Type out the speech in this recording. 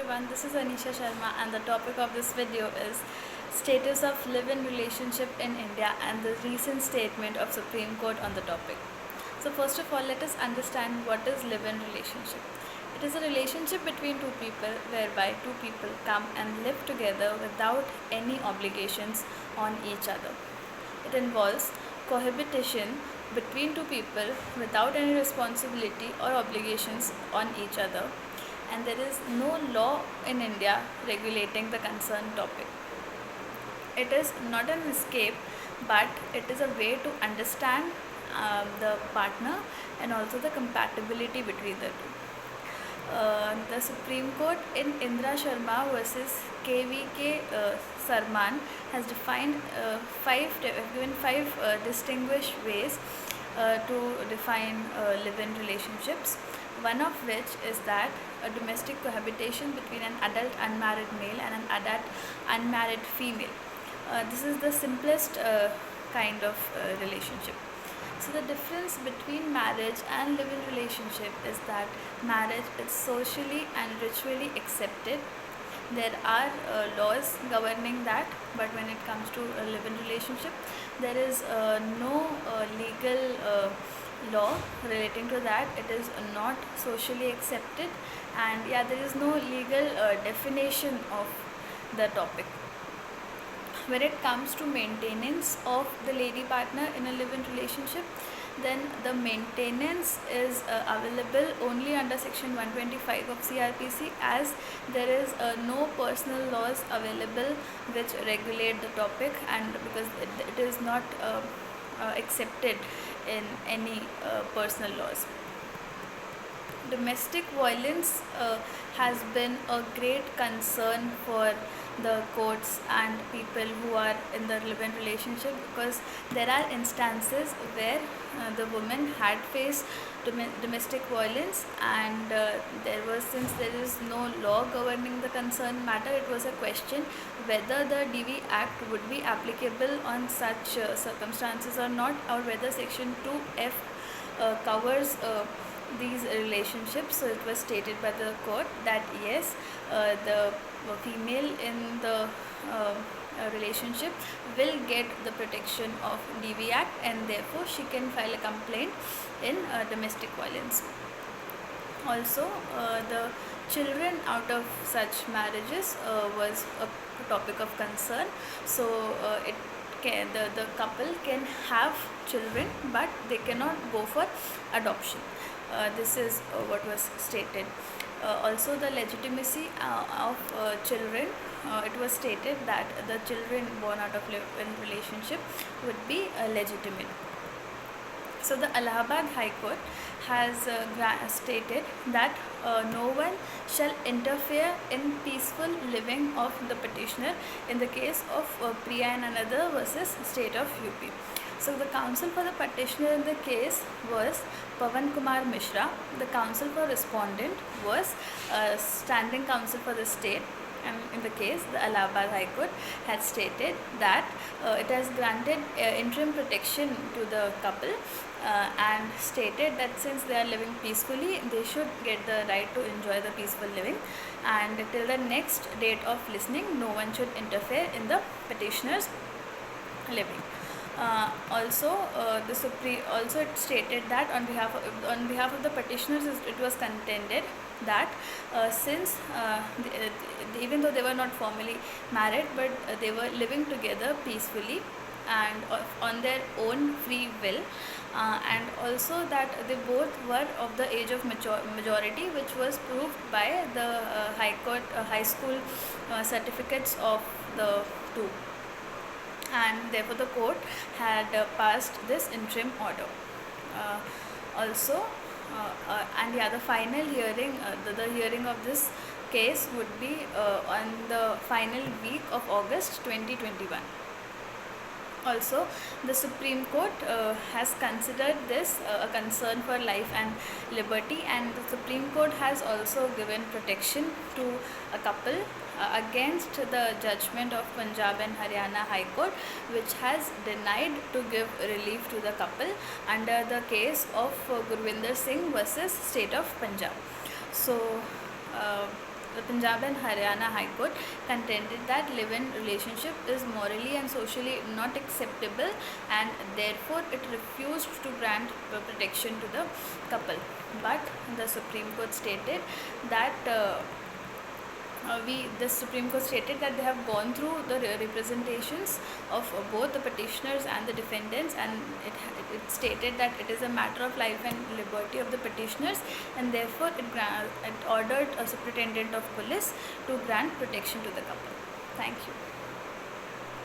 everyone, this is Anisha Sharma and the topic of this video is status of live-in relationship in India and the recent statement of Supreme Court on the topic. So first of all, let us understand what is live-in relationship. It is a relationship between two people whereby two people come and live together without any obligations on each other. It involves cohabitation between two people without any responsibility or obligations on each other, and there is no law in India regulating the concerned topic. It is not an escape, but it is a way to understand the partner and also the compatibility between the two. The Supreme Court in Indra Sharma versus KVK Sarman has defined given five distinguished ways to define live-in relationships. One of which is that a domestic cohabitation between an adult unmarried male and an adult unmarried female. This is the simplest kind of relationship. So the difference between marriage and live-in relationship is that marriage is socially and ritually accepted. There are laws governing that, but when it comes to a live-in relationship, there is no legal law relating to that. It is not socially accepted, and there is no legal definition of the topic. When it comes to maintenance of the lady partner in a live-in relationship, then the maintenance is available only under section 125 of CRPC, as there is no personal laws available which regulate the topic, and because it is not accepted in any personal laws. Domestic violence has been a great concern for the courts and people who are in the live-in relationship, because there are instances where the woman had faced domestic violence, and since there is no law governing the concerned matter, it was a question whether the DV Act would be applicable on such circumstances or not, or whether section 2F covers these relationships. So it was stated by the court that yes, the female in the relationship will get the protection of DV Act, and therefore she can file a complaint in domestic violence. Also, the children out of such marriages was a topic of concern. So the couple can have children, but they cannot go for adoption. This is what was stated. Also, the legitimacy of children, it was stated that the children born out of live-in relationship would be legitimate. So the Allahabad High Court has stated that no one shall interfere in peaceful living of the petitioner in the case of Priya and another versus state of UP. So the counsel for the petitioner in the case was Pawan Kumar Mishra. The counsel for respondent was standing counsel for the state. And in the case, the Allahabad High Court had stated that it has granted interim protection to the couple and stated that since they are living peacefully, they should get the right to enjoy the peaceful living, and till the next date of listening, no one should interfere in the petitioner's living. Also, it stated that on behalf of the petitioners, it was contended that since even though they were not formally married, but they were living together peacefully and on their own free will, and also that they both were of the age of majority, which was proved by the high school certificates of the two, and therefore the court had passed this interim order. The final hearing, the hearing of this case would be on the final week of August 2021. Also, the Supreme Court has considered this a concern for life and liberty, and the Supreme Court has also given protection to a couple against the judgment of Punjab and Haryana High Court, which has denied to give relief to the couple under the case of Gurvinder Singh versus State of Punjab. So, the Punjab and Haryana High Court contended that live-in relationship is morally and socially not acceptable, and therefore it refused to grant protection to the couple. But the Supreme Court stated that the Supreme Court stated that they have gone through the representations of both the petitioners and the defendants, and it stated that it is a matter of life and liberty of the petitioners, and therefore it ordered a superintendent of police to grant protection to the couple. Thank you.